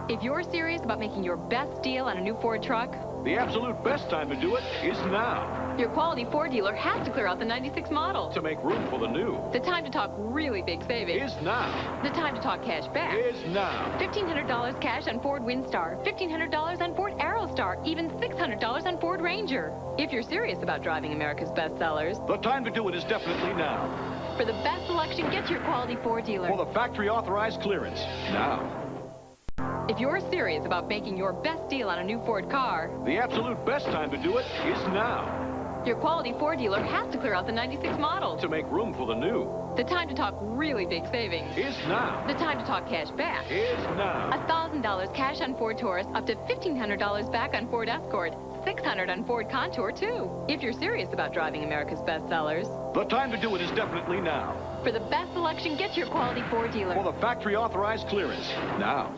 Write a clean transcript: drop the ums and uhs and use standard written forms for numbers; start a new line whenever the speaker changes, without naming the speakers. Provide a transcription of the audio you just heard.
If you're serious about making your best deal on a new Ford truck,
The absolute best time to do it is now.
your quality Ford dealer has to clear out the 96 model.
To make room for the new
The time to talk really big savings.
is now.
The time to talk cash back.
Is now.
$1,500 cash on Ford Windstar, $1,500 on Ford Aerostar, even $600 on Ford Ranger. If you're serious about driving America's best sellers,
The time to do it is definitely now.
for the best selection, get to your quality Ford dealer.
For the factory authorized clearance. Now.
If you're serious about making your best deal on a new Ford car,
The absolute best time to do it is now.
your quality Ford dealer has to clear out the 96 model.
To make room for the new
The time to talk really big savings.
is now.
The time to talk cash back.
Is now.
$1,000 cash on Ford Taurus, up to $1,500 back on Ford Escort, $600 on Ford Contour, too. If you're serious about driving America's best sellers,
The time to do it is definitely now.
for the best selection, get to your quality Ford dealer.
For the factory authorized clearance. Now.